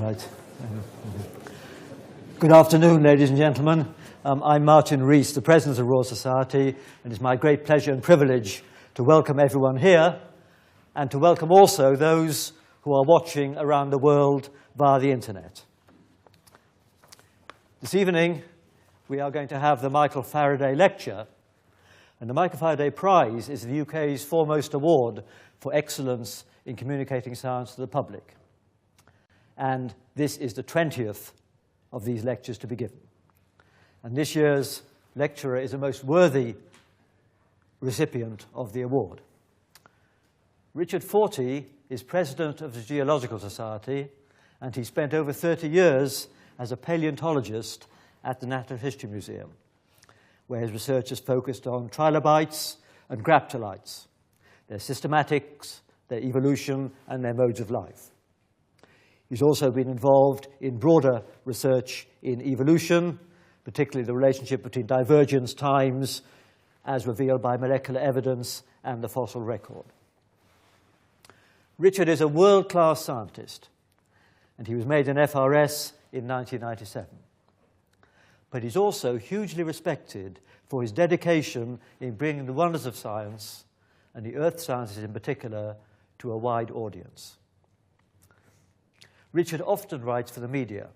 Right. Good afternoon, ladies and gentlemen. I'm Martin Rees, the President of the Royal Society, and it's my great pleasure and privilege to welcome everyone here and to welcome also those who are watching around the world via the internet. This evening, we are going to have the Michael Faraday Lecture, and the Michael Faraday Prize is the UK's foremost award for excellence in communicating science to the public. And this is the 20th of these lectures to be given. And this year's lecturer is a most worthy recipient of the award. Richard Fortey is president of the Geological Society, and he spent over 30 years as a paleontologist at the Natural History Museum, where his research is focused on trilobites and graptolites, their systematics, their evolution, and their modes of life. He's also been involved in broader research in evolution, particularly the relationship between divergence times as revealed by molecular evidence and the fossil record. Richard is a world-class scientist, and he was made an FRS in 1997. But he's also hugely respected for his dedication in bringing the wonders of science, and the earth sciences in particular, to a wide audience. Richard often writes for the media.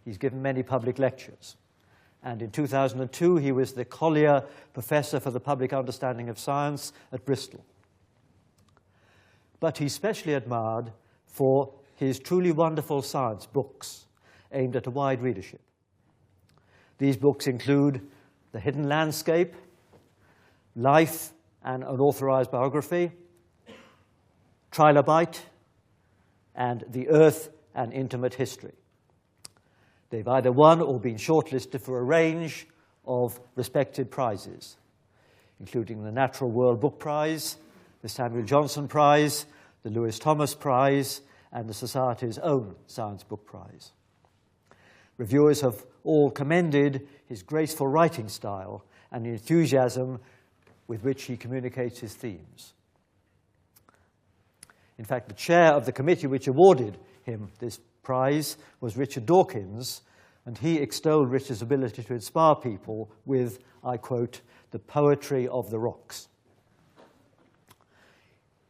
He's given many public lectures. And in 2002, he was the Collier Professor for the Public Understanding of Science at Bristol. But he's specially admired for his truly wonderful science books aimed at a wide readership. These books include The Hidden Landscape, Life and Unauthorized Biography, Trilobite, and The Earth and Intimate History. They've either won or been shortlisted for a range of respected prizes, including the Natural World Book Prize, the Samuel Johnson Prize, the Lewis Thomas Prize, and the Society's own Science Book Prize. Reviewers have all commended his graceful writing style and the enthusiasm with which he communicates his themes. In fact, the chair of the committee which awarded him this prize was Richard Dawkins, and he extolled Richard's ability to inspire people with, I quote, the poetry of the rocks.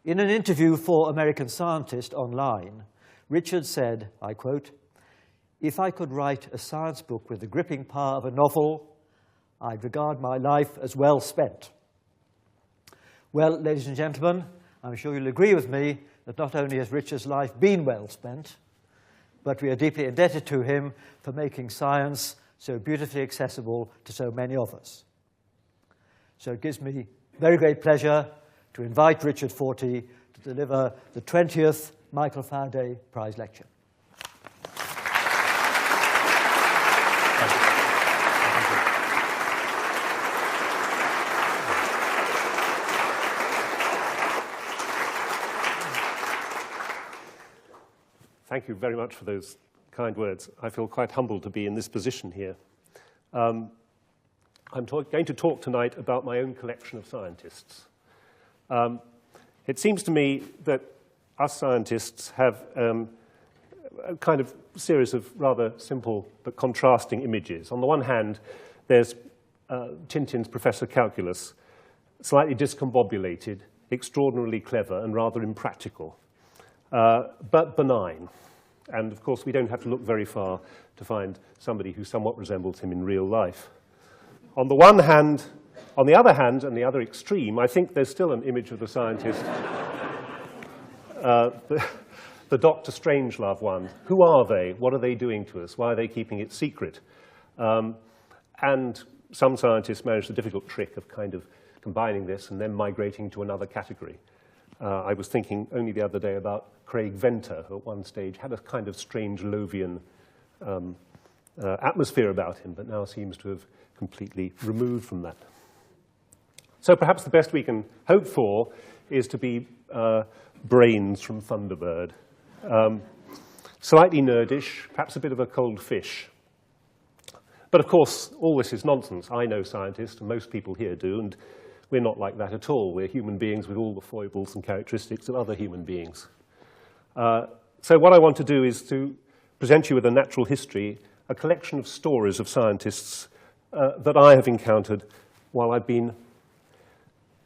In an interview for American Scientist online, Richard said, I quote, "If I could write a science book with the gripping power of a novel, I'd regard my life as well spent." Well, ladies and gentlemen, I'm sure you'll agree with me that not only has Richard's life been well spent, but we are deeply indebted to him for making science so beautifully accessible to so many of us. So it gives me very great pleasure to invite Richard Fortey to deliver the 20th Michael Faraday Prize Lecture. Thank you very much for those kind words. I feel quite humbled to be in this position here. I'm going to talk tonight about my own collection of scientists. It seems to me that us scientists have a kind of series of rather simple but contrasting images. On the one hand, there's Tintin's Professor Calculus, slightly discombobulated, extraordinarily clever, and rather impractical. But benign. And of course, we don't have to look very far to find somebody who somewhat resembles him in real life. On the other hand, and the other extreme, I think there's still an image of the scientist, the Dr. Strangelove one. Who are they? What are they doing to us? Why are they keeping it secret? And some scientists manage the difficult trick of kind of combining this and then migrating to another category. I was thinking only the other day about Craig Venter, who at one stage had a kind of strange Lovian atmosphere about him, but now seems to have completely removed from that. So perhaps the best we can hope for is to be Brains from Thunderbird. Slightly nerdish, perhaps a bit of a cold fish. But of course, all this is nonsense. I know scientists, and most people here do, and we're not like that at all. We're human beings with all the foibles and characteristics of other human beings. So what I want to do is to present you with a natural history, a collection of stories of scientists that I have encountered while I've been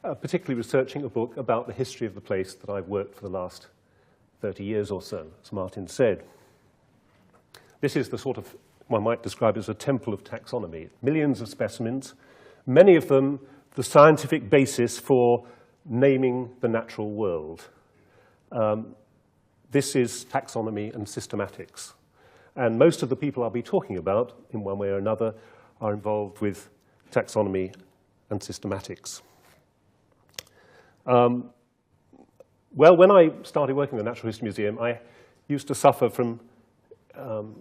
particularly researching a book about the history of the place that I've worked for the last 30 years or so, as Martin said. This is the sort of, one might describe as a temple of taxonomy. Millions of specimens, many of them the scientific basis for naming the natural world. This is taxonomy and systematics. And most of the people I'll be talking about, in one way or another, are involved with taxonomy and systematics. Well, when I started working at the Natural History Museum, I used to suffer from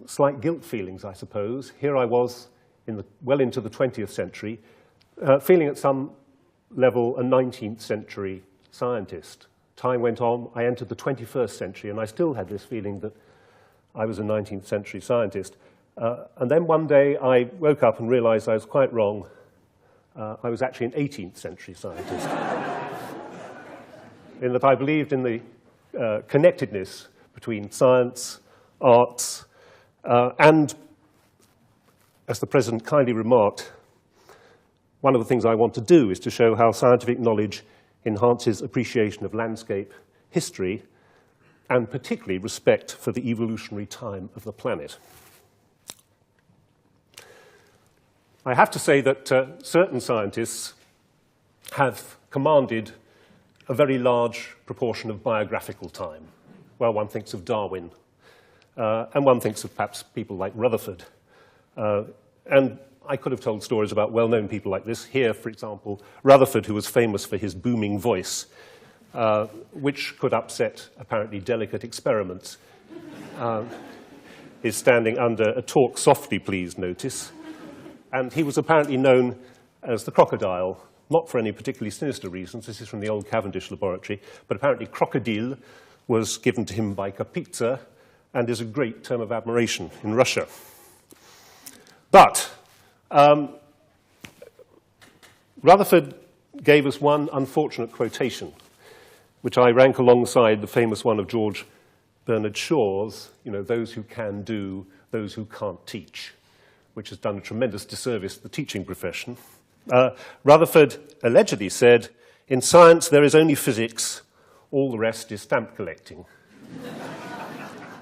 slight guilt feelings, I suppose. Here I was, well into the 20th century, feeling at some level a 19th century scientist. Time went on, I entered the 21st century, and I still had this feeling that I was a 19th century scientist. And then one day I woke up and realized I was quite wrong. I was actually an 18th century scientist. In that I believed in the connectedness between science, arts, and, as the President kindly remarked, one of the things I want to do is to show how scientific knowledge enhances appreciation of landscape, history, and particularly respect for the evolutionary time of the planet. I have to say that certain scientists have commanded a very large proportion of biographical time. Well, one thinks of Darwin, and one thinks of perhaps people like Rutherford. And I could have told stories about well-known people like this. Here, for example, Rutherford, who was famous for his booming voice, which could upset apparently delicate experiments, is standing under a "talk softly, please" notice. And he was apparently known as the crocodile, not for any particularly sinister reasons. This is from the old Cavendish laboratory. But apparently crocodile was given to him by Kapitsa and is a great term of admiration in Russia. But Rutherford gave us one unfortunate quotation, which I rank alongside the famous one of George Bernard Shaw's, those who can do, those who can't teach, which has done a tremendous disservice to the teaching profession. Rutherford allegedly said, "In science there is only physics, all the rest is stamp collecting."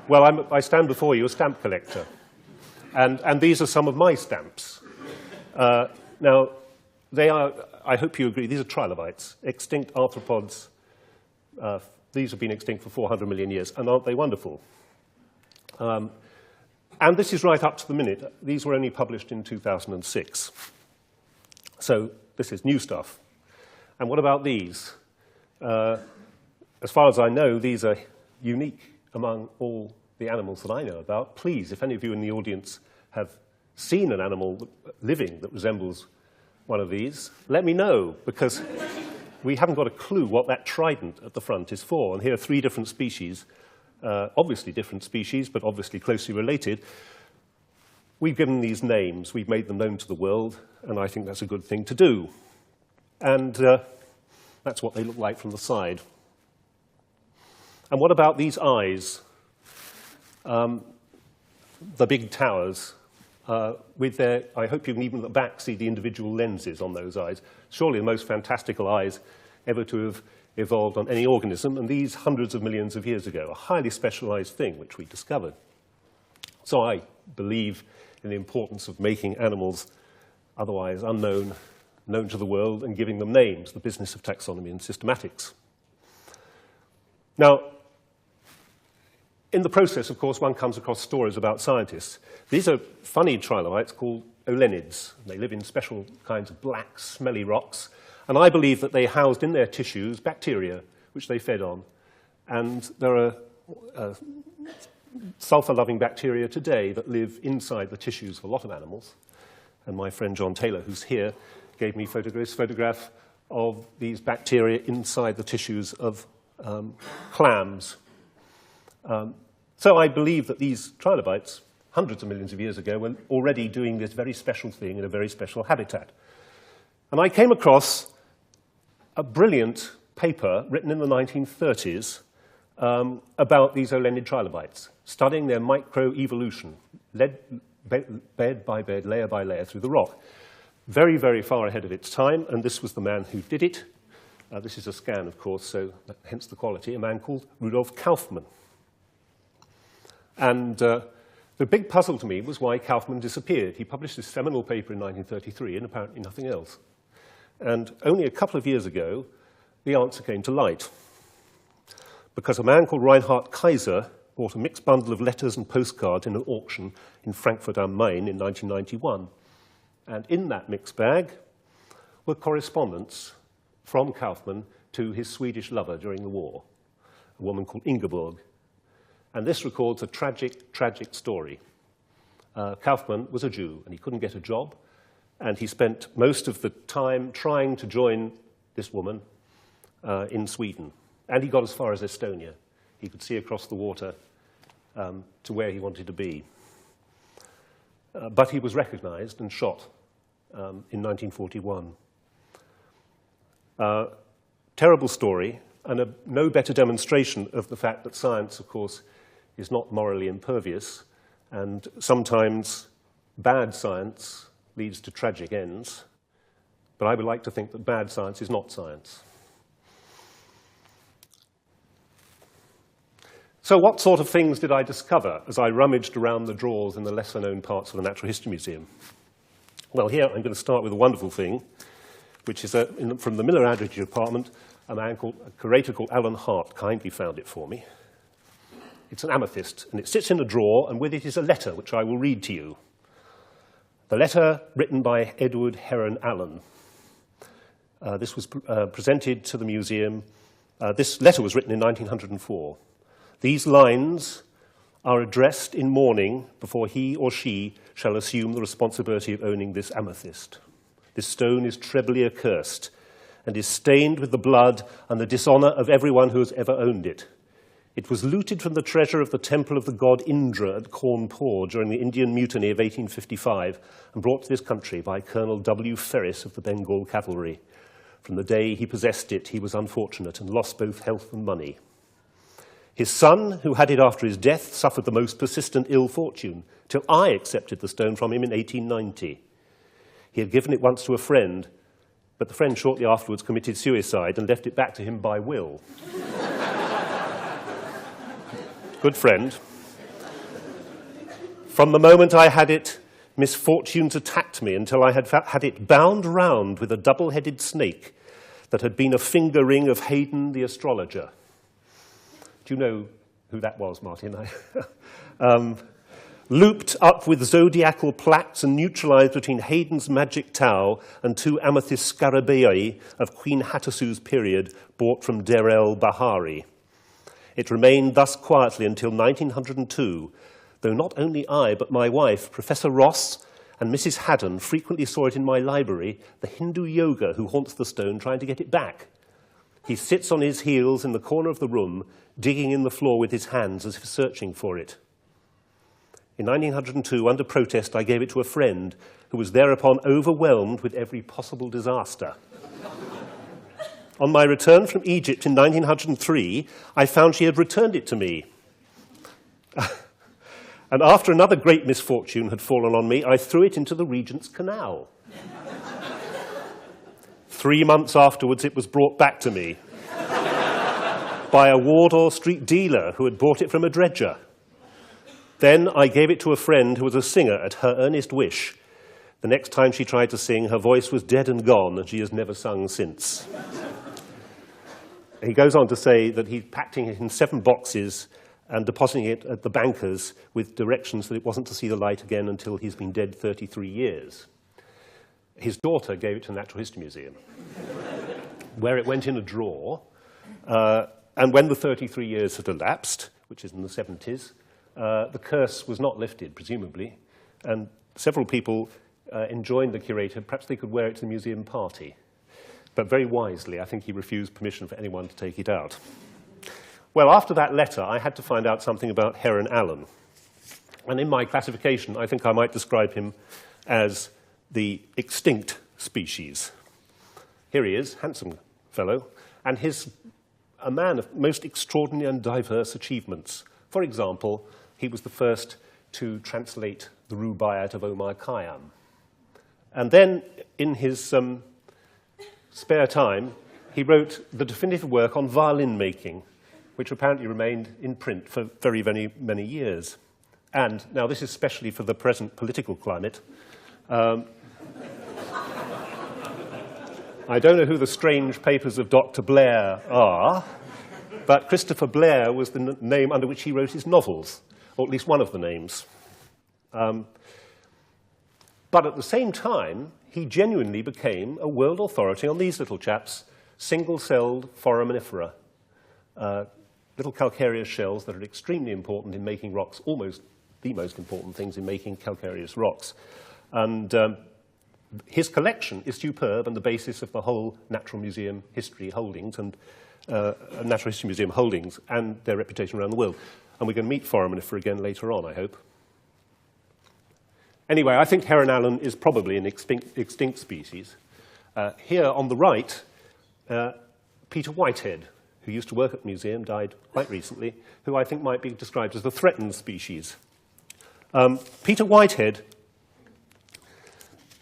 Well, I stand before you a stamp collector, and these are some of my stamps. Now, they are, I hope you agree, these are trilobites, extinct arthropods. These have been extinct for 400 million years, and aren't they wonderful? And this is right up to the minute. These were only published in 2006. So this is new stuff. And what about these? As far as I know, these are unique among all the animals that I know about. Please, if any of you in the audience have seen an animal living that resembles one of these, let me know, because we haven't got a clue what that trident at the front is for. And here are 3 different species, obviously different species, but obviously closely related. We've given these names, we've made them known to the world, and I think that's a good thing to do. And that's what they look like from the side. And what about these eyes? The big towers, with their, I hope you can even at the back see the individual lenses on those eyes. Surely the most fantastical eyes ever to have evolved on any organism, and these hundreds of millions of years ago, a highly specialized thing which we discovered. So I believe in the importance of making animals otherwise unknown, known to the world, and giving them names, the business of taxonomy and systematics. Now, in the process, of course, one comes across stories about scientists. These are funny trilobites called olenids. They live in special kinds of black, smelly rocks, and I believe that they housed in their tissues bacteria, which they fed on. And there are sulfur-loving bacteria today that live inside the tissues of a lot of animals. And my friend John Taylor, who's here, gave me this photograph of these bacteria inside the tissues of clams. So I believe that these trilobites, hundreds of millions of years ago, were already doing this very special thing in a very special habitat. And I came across a brilliant paper written in the 1930s about these olenid trilobites, studying their microevolution, bed by bed, layer by layer through the rock. Very, very far ahead of its time, and this was the man who did it. This is a scan, of course, so hence the quality, a man called Rudolf Kaufmann. And the big puzzle to me was why Kaufmann disappeared. He published this seminal paper in 1933 and apparently nothing else. And only a couple of years ago, the answer came to light. Because a man called Reinhard Kaiser bought a mixed bundle of letters and postcards in an auction in Frankfurt am Main in 1991. And in that mixed bag were correspondence from Kaufmann to his Swedish lover during the war, a woman called Ingeborg. And this records a tragic, tragic story. Kaufmann was a Jew, and he couldn't get a job, and he spent most of the time trying to join this woman in Sweden. And he got as far as Estonia. He could see across the water to where he wanted to be. But he was recognized and shot in 1941. Terrible story, and no better demonstration of the fact that science, of course, is not morally impervious, and sometimes bad science leads to tragic ends. But I would like to think that bad science is not science. So what sort of things did I discover as I rummaged around the drawers in the lesser-known parts of the Natural History Museum? Well, here I'm going to start with a wonderful thing, which is from the Miller Aldridge Department, a curator called Alan Hart kindly found it for me. It's an amethyst, and it sits in a drawer, and with it is a letter, which I will read to you. The letter written by Edward Heron Allen. This was presented to the museum. This letter was written in 1904. These lines are addressed in mourning before he or she shall assume the responsibility of owning this amethyst. This stone is trebly accursed and is stained with the blood and the dishonor of everyone who has ever owned it. It was looted from the treasure of the temple of the god Indra at Cawnpore during the Indian Mutiny of 1855 and brought to this country by Colonel W. Ferris of the Bengal Cavalry. From the day he possessed it, he was unfortunate and lost both health and money. His son, who had it after his death, suffered the most persistent ill fortune, till I accepted the stone from him in 1890. He had given it once to a friend, but the friend shortly afterwards committed suicide and left it back to him by will. Good friend. From the moment I had it, misfortunes attacked me until I had it bound round with a double-headed snake that had been a finger ring of Hayden the astrologer. Do you know who that was, Martin? Looped up with zodiacal plaques and neutralized between Hayden's magic tau and two amethyst scarabaei of Queen Hattusili's period bought from Der el Bahari. It remained thus quietly until 1902, though not only I, but my wife, Professor Ross, and Mrs. Haddon frequently saw it in my library, the Hindu yoga who haunts the stone trying to get it back. He sits on his heels in the corner of the room, digging in the floor with his hands as if searching for it. In 1902, under protest, I gave it to a friend who was thereupon overwhelmed with every possible disaster. On my return from Egypt in 1903, I found she had returned it to me. And after another great misfortune had fallen on me, I threw it into the Regent's Canal. 3 months afterwards, it was brought back to me by a Wardour Street dealer who had bought it from a dredger. Then I gave it to a friend who was a singer at her earnest wish. The next time she tried to sing, her voice was dead and gone, and she has never sung since. He goes on to say that he's packing it in 7 boxes and depositing it at the bankers with directions that it wasn't to see the light again until he's been dead 33 years. His daughter gave it to the Natural History Museum, where it went in a drawer. And when the 33 years had elapsed, which is in the 70s, the curse was not lifted, presumably, and several people enjoined the curator, perhaps they could wear it to the museum party. But very wisely, I think he refused permission for anyone to take it out. Well, after that letter, I had to find out something about Heron Allen. And in my classification, I think I might describe him as the extinct species. Here he is, handsome fellow, and his a man of most extraordinary and diverse achievements. For example, he was the first to translate the Rubaiyat of Omar Khayyam. And then, in his spare time, he wrote the definitive work on violin making, which apparently remained in print for very, very many years. And now this is especially for the present political climate. I don't know who the strange papers of Dr. Blair are, but Christopher Blair was the name under which he wrote his novels, or at least one of the names. But at the same time, he genuinely became a world authority on these little chaps, single-celled foraminifera, little calcareous shells that are extremely important in making rocks, almost the most important things in making calcareous rocks. And his collection is superb and the basis of the whole Natural Museum history holdings and Natural History Museum holdings and their reputation around the world. And we're going to meet foraminifera again later on, I hope. Anyway, I think Heron Allen is probably an extinct species. Here on the right, Peter Whitehead, who used to work at the museum, died quite recently, who I think might be described as the threatened species. Peter Whitehead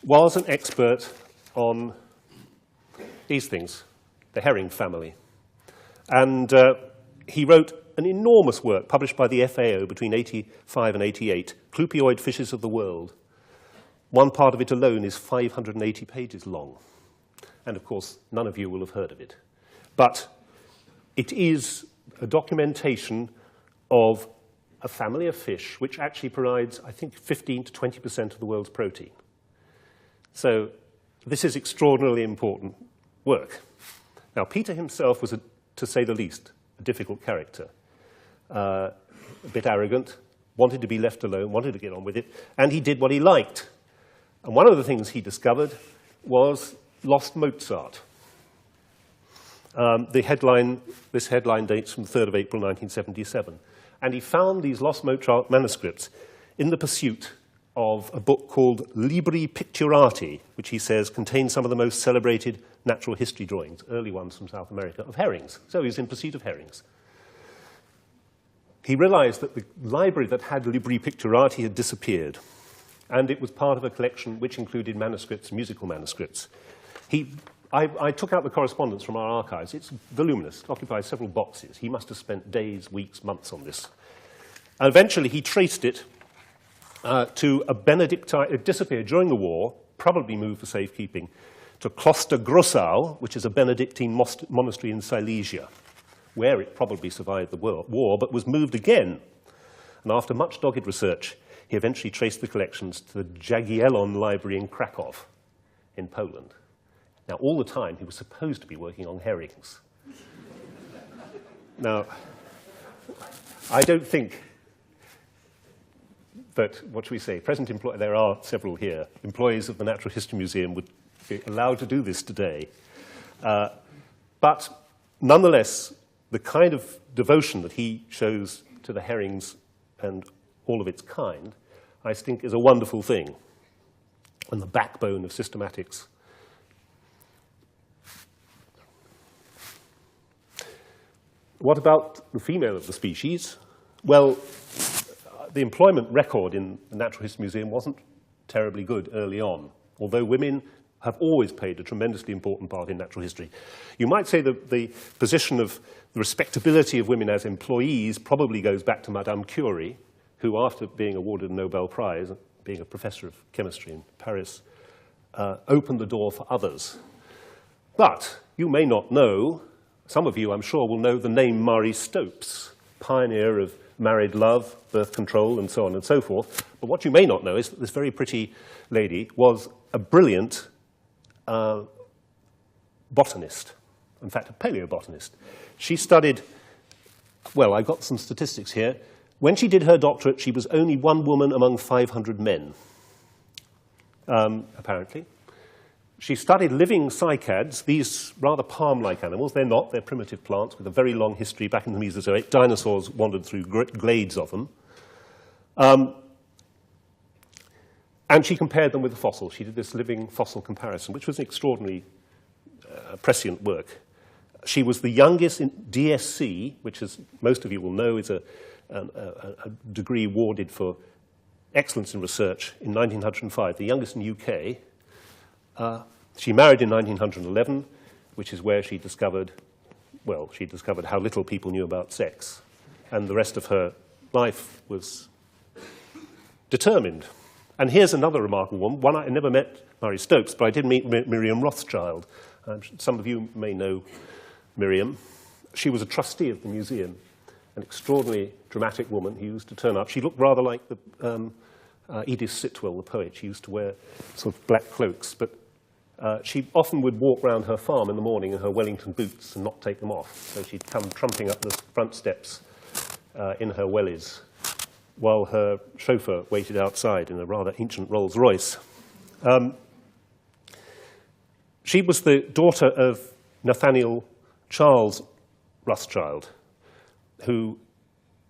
was an expert on these things, the herring family. And he wrote an enormous work published by the FAO between 85 and 88, Clupioid Fishes of the World. One part of it alone is 580 pages long. And of course, none of you will have heard of it. But it is a documentation of a family of fish which actually provides, I think, 15 to 20% of the world's protein. So this is extraordinarily important work. Now, Peter himself was, to say the least, a difficult character. A bit arrogant, wanted to be left alone, wanted to get on with it, and he did what he liked. And one of the things he discovered was lost Mozart. This headline dates from the 3rd of April, 1977. And he found these lost Mozart manuscripts in the pursuit of a book called Libri Picturati, which he says contains some of the most celebrated natural history drawings, early ones from South America, of herrings. So he was in pursuit of herrings. He realized that the library that had Libri Picturati had disappeared, and it was part of a collection which included manuscripts, musical manuscripts. I took out the correspondence from our archives. It's voluminous. It occupies several boxes. He must have spent days, weeks, months on this. And eventually, he traced it to a Benedictine. It disappeared during the war, probably moved for safekeeping, to Kloster Grossau, which is a Benedictine monastery in Silesia, where it probably survived the war, but was moved again. And after much dogged research, he eventually traced the collections to the Jagiellon Library in Krakow, in Poland. Now, all the time, he was supposed to be working on herrings. Now, I don't think that, what should we say, there are several here, employees of the Natural History Museum would be allowed to do this today. But nonetheless, the kind of devotion that he shows to the herrings and all of its kind, I think is a wonderful thing, and the backbone of systematics. What about the female of the species? Well, the employment record in the Natural History Museum wasn't terribly good early on, although women have always played a tremendously important part in natural history. You might say that the position of the respectability of women as employees probably goes back to Madame Curie, who, after being awarded a Nobel Prize, being a professor of chemistry in Paris, opened the door for others. But you may not know, some of you, I'm sure, will know the name Marie Stopes, pioneer of married love, birth control, and so on and so forth. But what you may not know is that this very pretty lady was a brilliant botanist, in fact, a paleobotanist. She studied, well, I got some statistics here. When she did her doctorate, she was only one woman among 500 men, apparently. She studied living cycads, these rather palm-like animals. They're not, they're primitive plants with a very long history back in the Mesozoic. Dinosaurs wandered through glades of them. And she compared them with the fossils. She did this living fossil comparison, which was an extraordinarily prescient work. She was the youngest in DSc, which, as most of you will know, is a degree awarded for excellence in research, in 1905, the youngest in the UK. She married in 1911, which is where she discovered, well, she discovered how little people knew about sex. And the rest of her life was determined. And here's another remarkable one. I never met Murray Stokes, but I did meet Miriam Rothschild. Some of you may know Miriam. She was a trustee of the museum, an extraordinarily dramatic woman who used to turn up. She looked rather like the, Edith Sitwell, the poet. She used to wear sort of black cloaks, but she often would walk round her farm in the morning in her Wellington boots and not take them off. So she'd come trumping up the front steps in her wellies, while her chauffeur waited outside in a rather ancient Rolls-Royce. She was the daughter of Nathaniel Charles Rothschild, who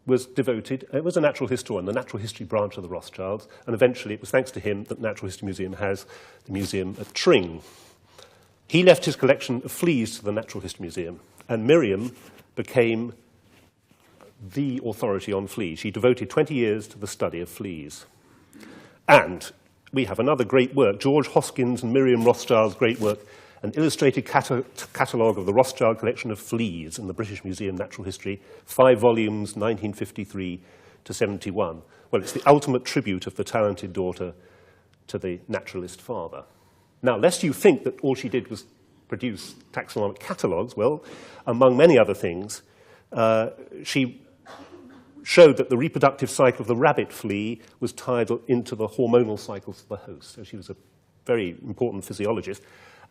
was devoted, it was a natural historian, the natural history branch of the Rothschilds, and eventually it was thanks to him that the Natural History Museum has the museum at Tring. He left his collection of fleas to the Natural History Museum, and Miriam became the authority on fleas. She devoted 20 years to the study of fleas. And we have another great work, George Hoskins and Miriam Rothschild's great work, an illustrated catalogue of the Rothschild collection of fleas in the British Museum Natural History, 5 volumes, 1953 to 71. Well, it's the ultimate tribute of the talented daughter to the naturalist father. Now, lest you think that all she did was produce taxonomic catalogues, well, among many other things, she showed that the reproductive cycle of the rabbit flea was tied into the hormonal cycles of the host. So she was a very important physiologist.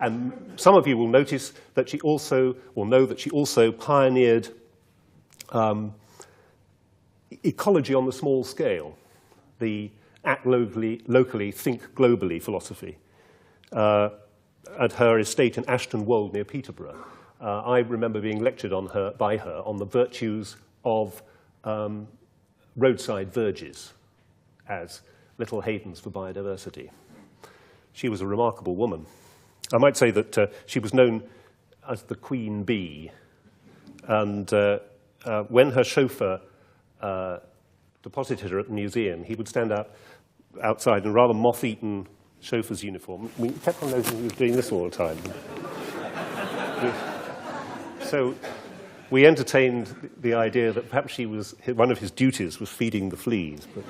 And some of you will notice that she also, will know that she also pioneered ecology on the small scale, the act locally, think globally philosophy, at her estate in Ashton Wold near Peterborough. I remember being lectured by her on the virtues of roadside verges as little havens for biodiversity. She was a remarkable woman. I might say that she was known as the Queen Bee. And when her chauffeur deposited her at the museum, he would stand outside in a rather moth-eaten chauffeur's uniform. We kept on noticing he was doing this all the time. So we entertained the idea that perhaps one of his duties was feeding the fleas. But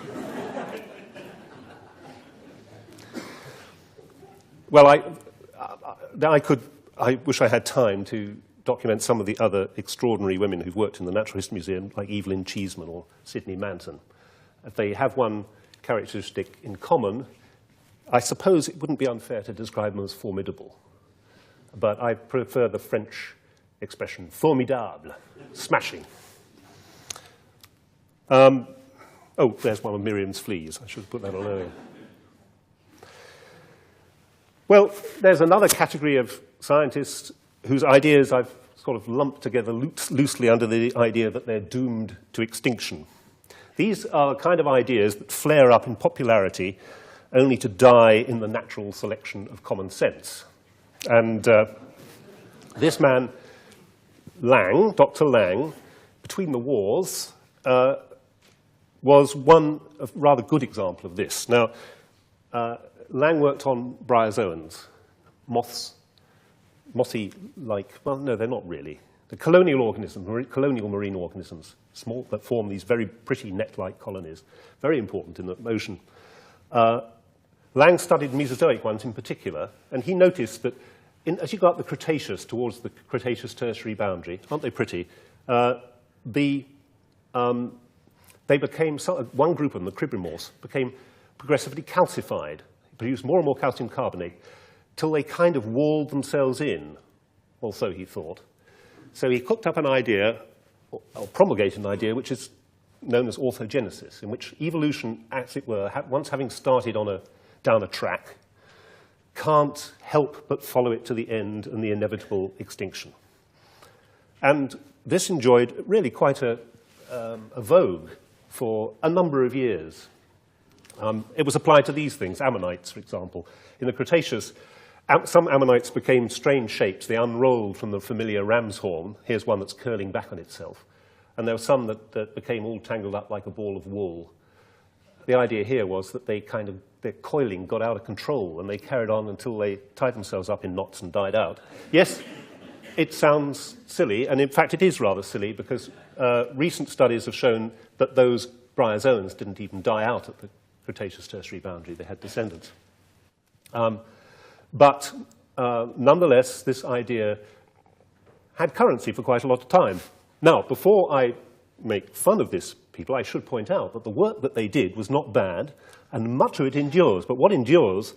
well, I wish I had time to document some of the other extraordinary women who've worked in the Natural History Museum, like Evelyn Cheeseman or Sidney Manton. They have one characteristic in common. I suppose it wouldn't be unfair to describe them as formidable, but I prefer the French expression, formidable, smashing. Oh, there's one of Miriam's fleas. I should have put that on earlier. Well, there's another category of scientists whose ideas I've sort of lumped together loosely under the idea that they're doomed to extinction. These are the kind of ideas that flare up in popularity only to die in the natural selection of common sense. And this man, Lang, Dr. Lang, between the wars, was one rather good example of this. Now, Lang worked on bryozoans, mossy-like, well, no, they're not really. The colonial organisms, colonial marine organisms, small, that form these very pretty net-like colonies, very important in the ocean. Lang studied Mesozoic ones in particular, and he noticed that as you go up the Cretaceous towards the Cretaceous-Tertiary boundary, aren't they pretty? They became, one group of them, the Cribrimorphs, became progressively calcified, produced more and more calcium carbonate, till they kind of walled themselves in, or so he thought. So he cooked up an idea, or promulgated an idea, which is known as orthogenesis, in which evolution, as it were, once having started down a track, can't help but follow it to the end and the inevitable extinction. And this enjoyed really quite a vogue for a number of years. It was applied to these things, ammonites, for example. In the Cretaceous, some ammonites became strange shapes. They unrolled from the familiar ram's horn. Here's one that's curling back on itself. And there were some that became all tangled up like a ball of wool. The idea here was that their coiling got out of control, and they carried on until they tied themselves up in knots and died out. Yes, it sounds silly, and in fact it is rather silly, because recent studies have shown that those bryozoans didn't even die out at the Cretaceous-Tertiary boundary. They had descendants. But nonetheless, this idea had currency for quite a lot of time. Now, before I make fun of this people, I should point out that the work that they did was not bad, and much of it endures. But what endures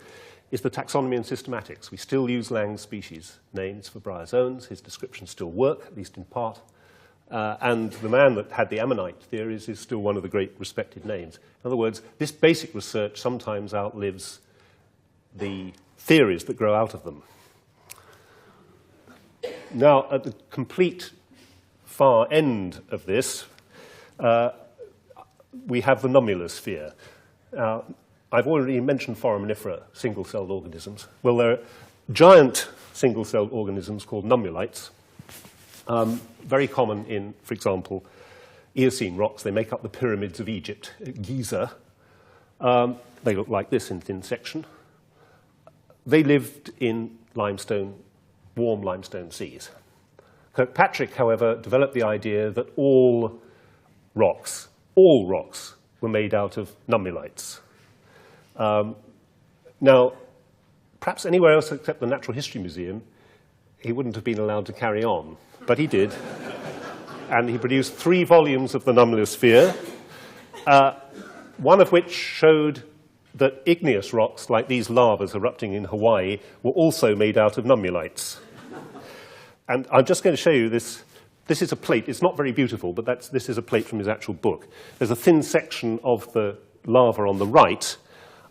is the taxonomy and systematics. We still use Lang's species names for bryozoans. His descriptions still work, at least in part. And the man that had the ammonite theories is still one of the great respected names. In other words, this basic research sometimes outlives the theories that grow out of them. Now, at the complete far end of this, we have the nummosphere. I've already mentioned foraminifera, single-celled organisms. Well, there are giant single-celled organisms called nummulites, very common in, for example, Eocene rocks. They make up the pyramids of Egypt, Giza. They look like this in thin section. They lived in limestone, warm limestone seas. Kirkpatrick, however, developed the idea that all rocks were made out of nummulites. Now, perhaps anywhere else except the Natural History Museum, he wouldn't have been allowed to carry on, but he did. And he produced 3 volumes of the nummosphere, one of which showed that igneous rocks, like these lavas erupting in Hawaii, were also made out of nummulites. And I'm just going to show you this. This is a plate. It's not very beautiful, but this is a plate from his actual book. There's a thin section of the lava on the right,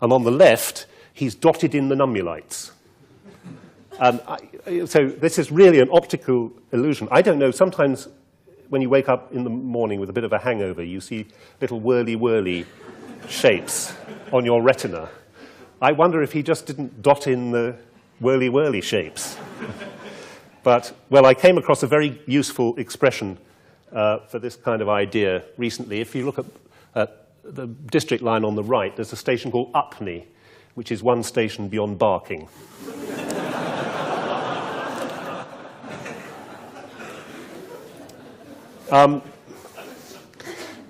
and on the left, he's dotted in the nummulites. So this is really an optical illusion. I don't know, sometimes when you wake up in the morning with a bit of a hangover, you see little whirly-whirly shapes on your retina. I wonder if he just didn't dot in the whirly-whirly shapes. But, well, I came across a very useful expression for this kind of idea recently. If you look at the district line on the right, there's a station called Upney, which is one station beyond Barking.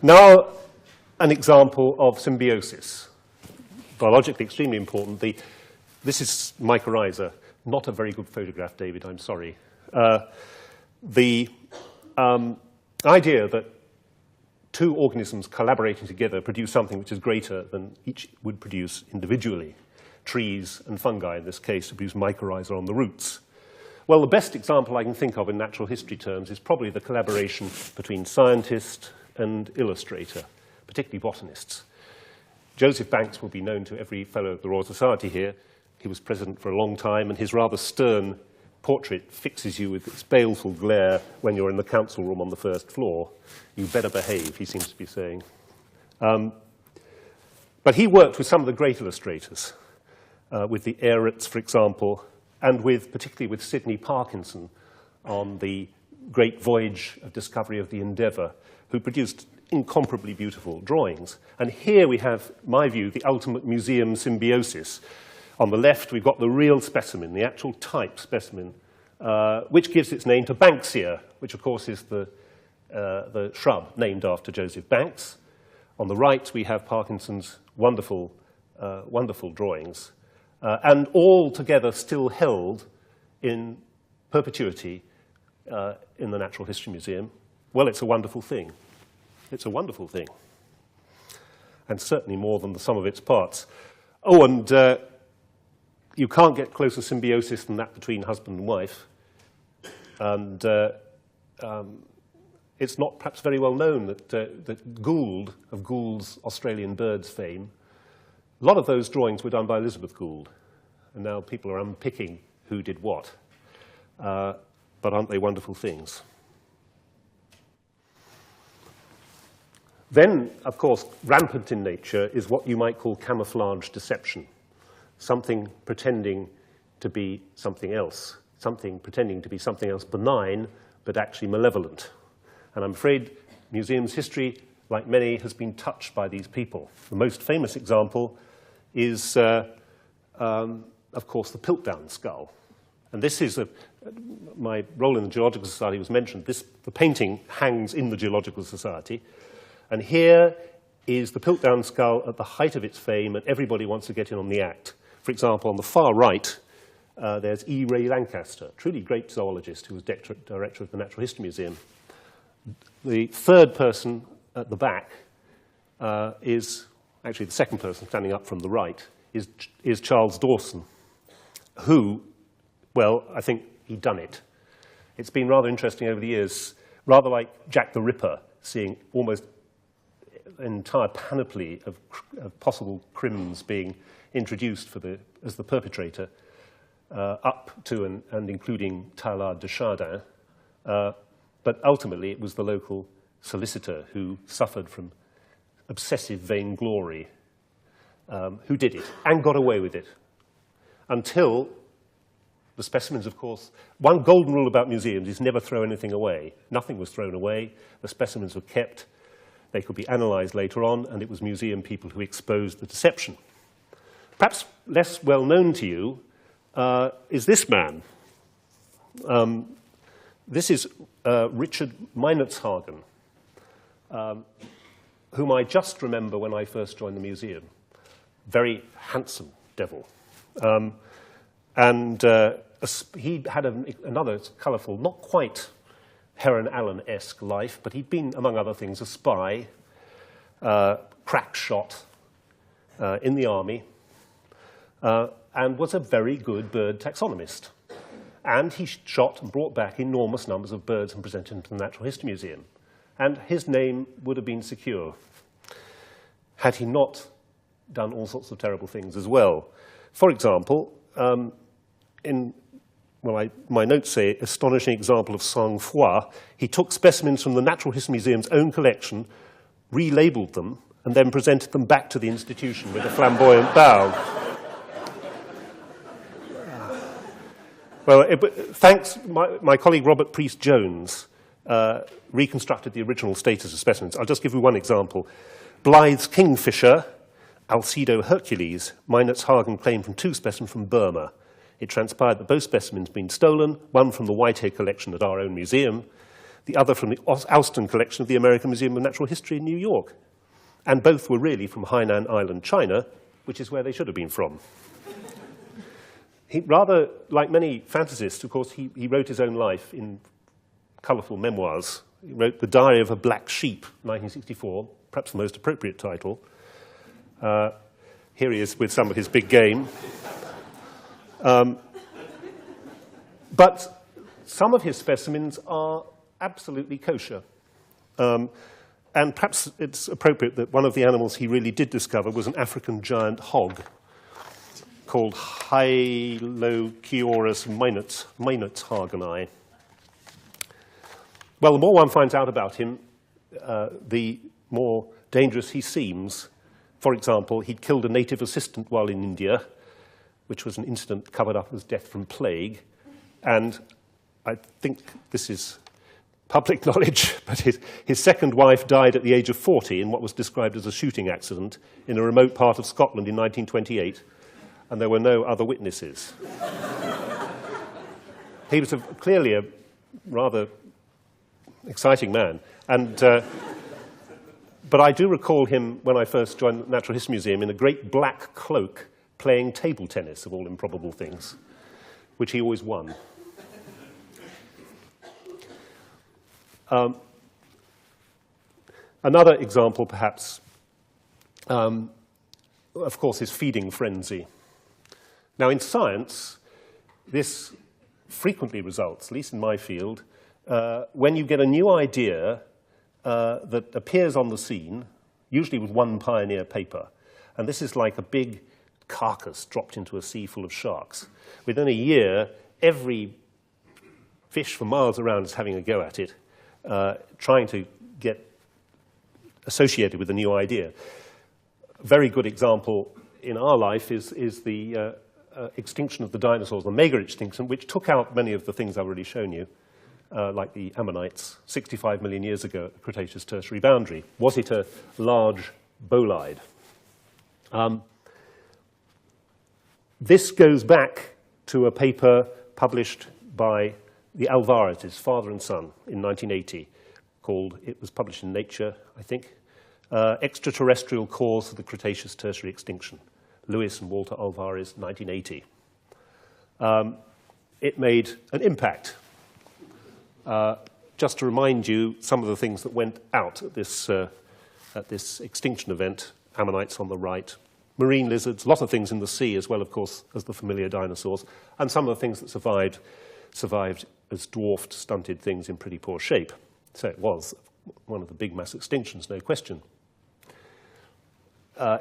Now, an example of symbiosis. Biologically extremely important. This is mycorrhiza. Not a very good photograph, David, I'm sorry. The idea that 2 organisms collaborating together produce something which is greater than each would produce individually. Trees and fungi, in this case, produce mycorrhiza on the roots. Well, the best example I can think of in natural history terms is probably the collaboration between scientist and illustrator, particularly botanists. Joseph Banks will be known to every fellow of the Royal Society here. He was president for a long time, and his rather stern portrait fixes you with its baleful glare when you're in the council room on the 1st floor. You better behave, he seems to be saying. But he worked with some of the great illustrators, with the Aerets, for example, and particularly with Sidney Parkinson on the great voyage of discovery of the Endeavour, who produced incomparably beautiful drawings. And here we have, in my view, the ultimate museum symbiosis. On the left, we've got the real specimen, the actual type specimen, which gives its name to Banksia, which, of course, is the shrub named after Joseph Banks. On the right, we have Parkinson's wonderful, wonderful drawings, and all together still held in perpetuity in the Natural History Museum. Well, it's a wonderful thing. It's a wonderful thing, and certainly more than the sum of its parts. Oh, and you can't get closer symbiosis than that between husband and wife. And it's not perhaps very well known that Gould, of Gould's Australian birds fame, a lot of those drawings were done by Elizabeth Gould. And now people are unpicking who did what. But aren't they wonderful things? Then, of course, rampant in nature is what you might call camouflage deception. Something pretending to be something else, pretending to be something else benign, but actually malevolent. And I'm afraid museums' history, like many, has been touched by these people. The most famous example is, of course, the Piltdown skull. And this is my role in the Geological Society was mentioned. The painting hangs in the Geological Society. And here is the Piltdown skull at the height of its fame, and everybody wants to get in on the act. For example, on the far right, there's E. Ray Lancaster, truly great zoologist who was director of the Natural History Museum. The third person at the back is, actually the second person standing up from the right, is Charles Dawson, who, well, I think he'd done it. It's been rather interesting over the years, rather like Jack the Ripper, seeing almost an entire panoply of possible crims being introduced as the perpetrator, up to and including Teilhard de Chardin. But ultimately, it was the local solicitor who suffered from obsessive vainglory who did it and got away with it until the specimens, of course. One golden rule about museums is never throw anything away. Nothing was thrown away. The specimens were kept. They could be analyzed later on, and it was museum people who exposed the deception. Perhaps less well known to you is this man. This is Richard Meinertzhagen, whom I just remember when I first joined the museum. Very handsome devil. He had another colourful, not quite Heron Allen-esque life, but he'd been, among other things, a spy, crack shot in the army, and was a very good bird taxonomist. And he shot and brought back enormous numbers of birds and presented them to the Natural History Museum. And his name would have been secure had he not done all sorts of terrible things as well. For example, my notes say, astonishing example of sang-froid, he took specimens from the Natural History Museum's own collection, relabeled them, and then presented them back to the institution with a flamboyant bow. Well, thanks, my colleague Robert Priest-Jones reconstructed the original status of specimens. I'll just give you one example. Blythe's kingfisher, Alcedo hercules, Meinertzhagen claimed from 2 specimens from Burma. It transpired that both specimens had been stolen, one from the Whitehead collection at our own museum, the other from the Austin collection of the American Museum of Natural History in New York. And both were really from Hainan Island, China, which is where they should have been from. He, rather like many fantasists, of course, he wrote his own life in colourful memoirs. He wrote The Diary of a Black Sheep, 1964, perhaps the most appropriate title. Here he is with some of his big game. But some of his specimens are absolutely kosher. And perhaps it's appropriate that one of the animals he really did discover was an African giant hog called Hylochiorus meinertzhageni. Well, the more one finds out about him, the more dangerous he seems. For example, he'd killed a native assistant while in India, which was an incident covered up as death from plague. And I think this is public knowledge, but his second wife died at the age of 40 in what was described as a shooting accident in a remote part of Scotland in 1928, and there were no other witnesses. He was clearly a rather exciting man. But I do recall him, when I first joined the Natural History Museum, in a great black cloak, playing table tennis, of all improbable things, which he always won. Another example, perhaps, of course, is feeding frenzy. Now, in science, this frequently results, at least in my field, when you get a new idea that appears on the scene, usually with one pioneer paper. And this is like a big carcass dropped into a sea full of sharks. Within a year, every fish for miles around is having a go at it, trying to get associated with a new idea. A very good example in our life is the extinction of the dinosaurs, the mega extinction, which took out many of the things I've already shown you, like the ammonites, 65 million years ago at the Cretaceous-Tertiary boundary. Was it a large bolide? This goes back to a paper published by the Alvarez's, father and son, in 1980, called, it was published in Nature, I think, Extraterrestrial Cause of the Cretaceous-Tertiary Extinction, Lewis and Walter Alvarez, 1980. It made an impact. Just to remind you, some of the things that went out at this extinction event, ammonites on the right, marine lizards, a lot of things in the sea as well, of course, as the familiar dinosaurs, and some of the things that survived as dwarfed, stunted things in pretty poor shape. So it was one of the big mass extinctions, no question.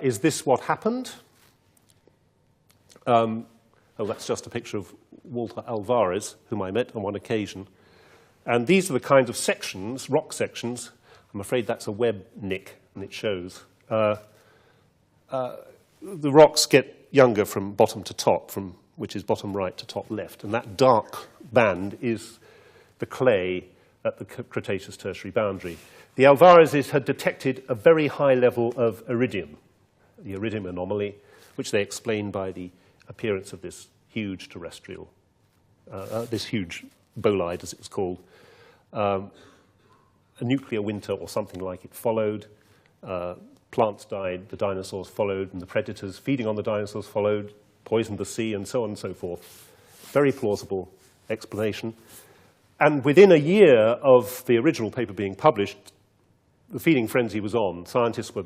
Is this what happened? Oh, that's just a picture of Walter Alvarez, whom I met on one occasion. And these are the kinds of sections, rock sections. I'm afraid that's a web nick, and it shows. The rocks get younger from bottom to top, which is bottom right to top left. And that dark band is the clay at the Cretaceous-Tertiary boundary. The Alvarezes had detected a very high level of iridium, the iridium anomaly, which they explained by the appearance of this huge terrestrial, this huge bolide, as it was called. A nuclear winter or something like it followed. Plants died, the dinosaurs followed, and the predators feeding on the dinosaurs followed, poisoned the sea, and so on and so forth. Very plausible explanation. And within a year of the original paper being published, the feeding frenzy was on. Scientists were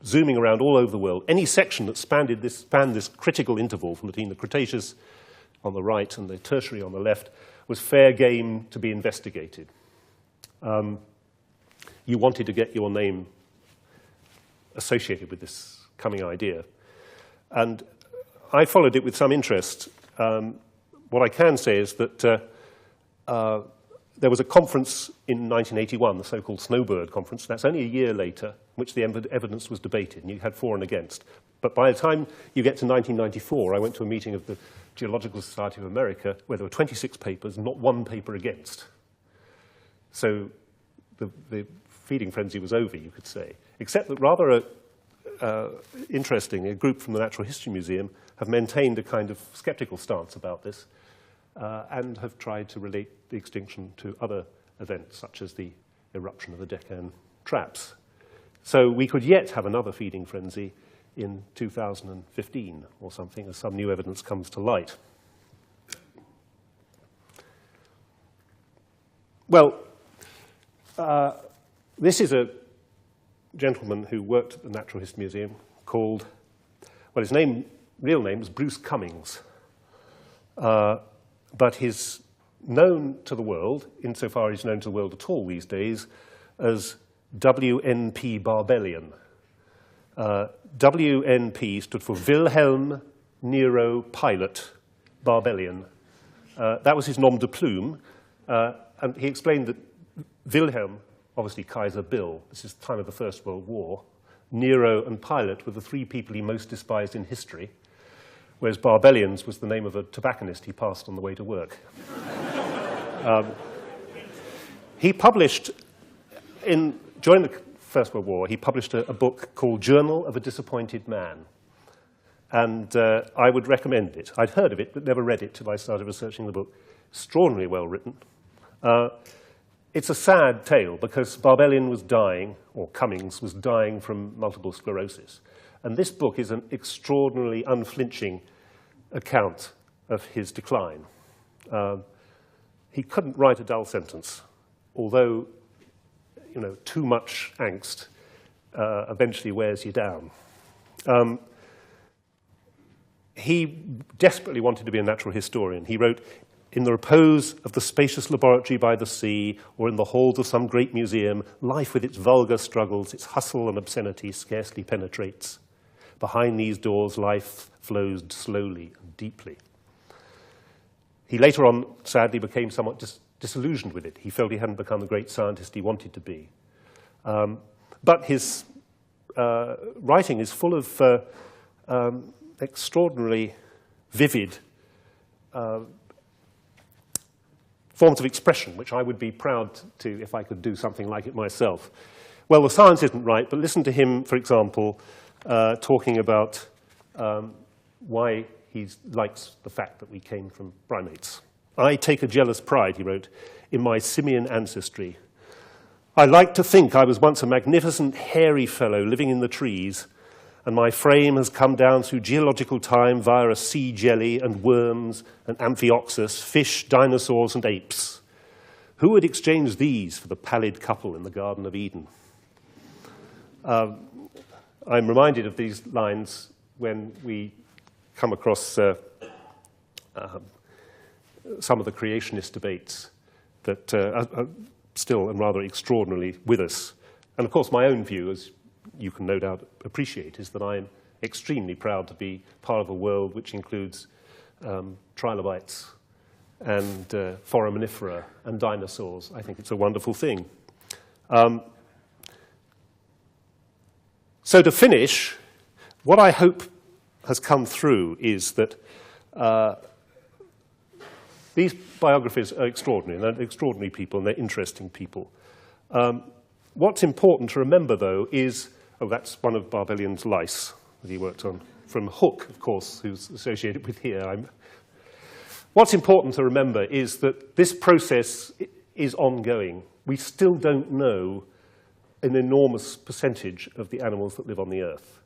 zooming around all over the world. Any section that spanned this critical interval from between the Cretaceous on the right and the Tertiary on the left was fair game to be investigated. You wanted to get your name associated with this coming idea. And I followed it with some interest. What I can say is that there was a conference in 1981, the so-called Snowbird Conference. That's only a year later, in which the evidence was debated, and you had for and against. But by the time you get to 1994, I went to a meeting of the Geological Society of America where there were 26 papers, not one paper against. So the feeding frenzy was over, you could say. Except that rather interesting, a group from the Natural History Museum have maintained a kind of skeptical stance about this and have tried to relate the extinction to other events, such as the eruption of the Deccan traps. So we could yet have another feeding frenzy in 2015 or something, as some new evidence comes to light. Well, this is a gentleman who worked at the Natural History Museum called, well, his real name was Bruce Cummings. But he's known to the world, insofar as he's known to the world at all these days, as WNP Barbellion. WNP stood for Wilhelm Nero Pilot Barbellion. That was his nom de plume. And he explained that Wilhelm, obviously Kaiser Bill, this is the time of the First World War, Nero and Pilate were the three people he most despised in history, whereas Barbellion's was the name of a tobacconist he passed on the way to work. He published, during the First World War, he published a book called Journal of a Disappointed Man. And I would recommend it. I'd heard of it, but never read it till I started researching the book. Extraordinarily well written. It's a sad tale because Barbellion was dying, or Cummings was dying from multiple sclerosis. And this book is an extraordinarily unflinching account of his decline. He couldn't write a dull sentence, although, you know, too much angst eventually wears you down. He desperately wanted to be a natural historian. He wrote, "In the repose of the spacious laboratory by the sea, or in the halls of some great museum, life with its vulgar struggles, its hustle and obscenity scarcely penetrates. Behind these doors, life flows slowly and deeply." He later on, sadly, became somewhat disillusioned with it. He felt he hadn't become the great scientist he wanted to be. But his writing is full of extraordinarily vivid forms of expression, which I would be proud to if I could do something like it myself. Well, the science isn't right, but listen to him, for example, talking about why he likes the fact that we came from primates. I take a jealous pride, he wrote, in my simian ancestry. I like to think I was once a magnificent hairy fellow living in the trees, and my frame has come down through geological time via a sea jelly and worms and amphioxus, fish, dinosaurs, and apes. Who would exchange these for the pallid couple in the Garden of Eden? I'm reminded of these lines when we come across some of the creationist debates that are still and rather extraordinarily with us. And of course, my own view, as you can no doubt appreciate, is that I'm extremely proud to be part of a world which includes trilobites and foraminifera and dinosaurs. I think it's a wonderful thing. So to finish, what I hope has come through is that these biographies are extraordinary, and they're extraordinary people, and they're interesting people. What's important to remember, though, is, oh, that's one of Barbellion's lice that he worked on, from Hooke, of course, who's associated with here. What's important to remember is that this process is ongoing. We still don't know an enormous percentage of the animals that live on the Earth.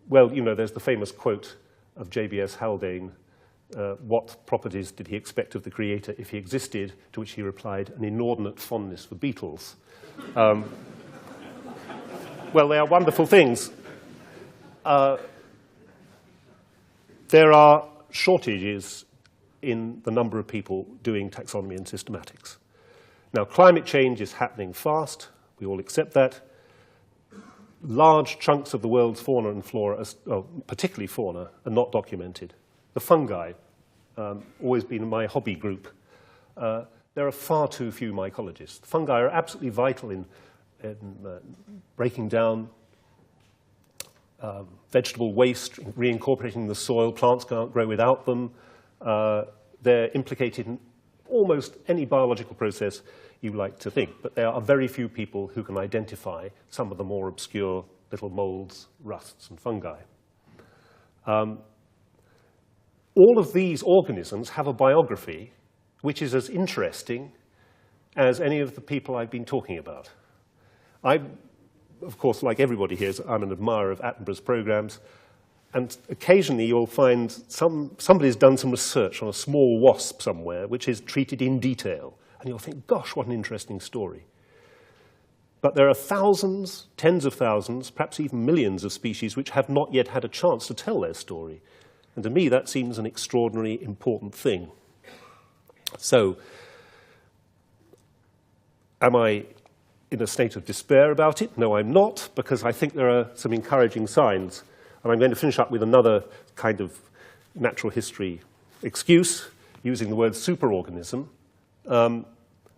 Well, you know, there's the famous quote of J.B.S. Haldane, what properties did he expect of the Creator if he existed, to which he replied, an inordinate fondness for beetles. Well, they are wonderful things. There are shortages in the number of people doing taxonomy and systematics. Now, climate change is happening fast. We all accept that. Large chunks of the world's fauna and flora, particularly fauna, are not documented. The fungi, always been my hobby group. There are far too few mycologists. The fungi are absolutely vital in breaking down vegetable waste, reincorporating the soil. Plants can't grow without them. They're implicated in almost any biological process you like to think, but there are very few people who can identify some of the more obscure little molds, rusts, and fungi. All of these organisms have a biography which is as interesting as any of the people I've been talking about. I, of course, like everybody here, I'm an admirer of Attenborough's programs, and occasionally you'll find somebody's done some research on a small wasp somewhere which is treated in detail, and you'll think, gosh, what an interesting story. But there are thousands, tens of thousands, perhaps even millions of species which have not yet had a chance to tell their story. And to me, that seems an extraordinarily important thing. So, am I in a state of despair about it? No, I'm not, because I think there are some encouraging signs. And I'm going to finish up with another kind of natural history excuse, using the word superorganism.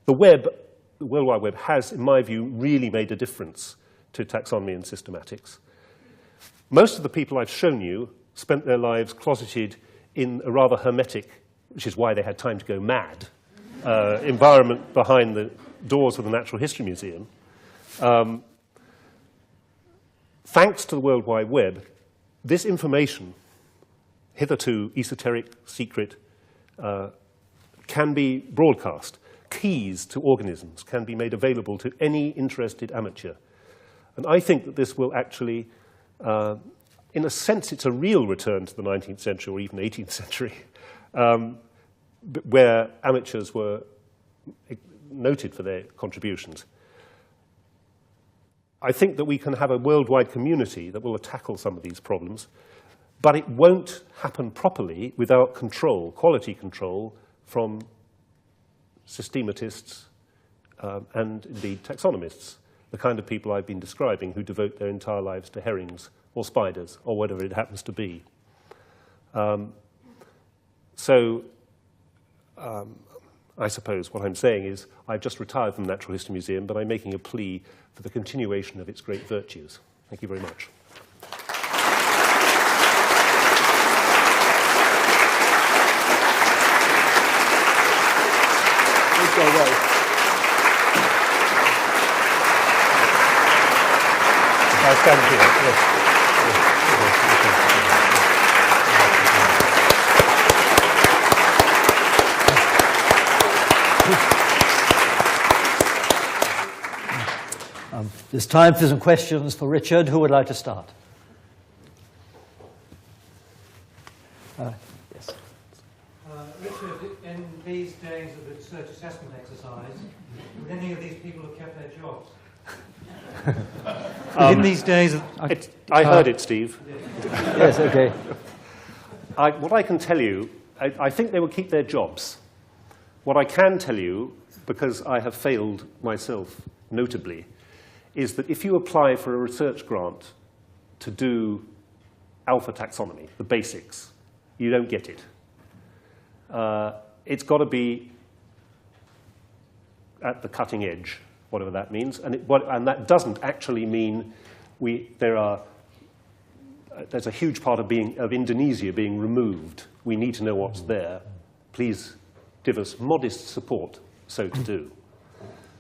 The World Wide Web has, in my view, really made a difference to taxonomy and systematics. Most of the people I've shown you spent their lives closeted in a rather hermetic, which is why they had time to go mad, environment behind the doors of the Natural History Museum. Thanks to the World Wide Web, this information, hitherto esoteric, secret, can be broadcast. Keys to organisms can be made available to any interested amateur. And I think that this will actually, in a sense, it's a real return to the 19th century or even 18th century, where amateurs were noted for their contributions. I think that we can have a worldwide community that will tackle some of these problems, but it won't happen properly without control, quality control, from systematists and indeed taxonomists, the kind of people I've been describing who devote their entire lives to herrings or spiders or whatever it happens to be. I suppose what I'm saying is I've just retired from the Natural History Museum, but I'm making a plea for the continuation of its great virtues. Thank you very much. stand here. Yes. There's time for some questions for Richard. Who would like to start? Yes. Richard, in these days of the research assessment exercise, would any of these people have kept their jobs? In these days... I heard it, Steve. Yes, okay. What I can tell you, I think they will keep their jobs. What I can tell you, because I have failed myself, notably, is that if you apply for a research grant to do alpha taxonomy, the basics, you don't get it. It's got to be at the cutting edge, whatever that means, and that doesn't actually mean there's a huge part of Indonesia being removed. We need to know what's there. Please give us modest support so to do.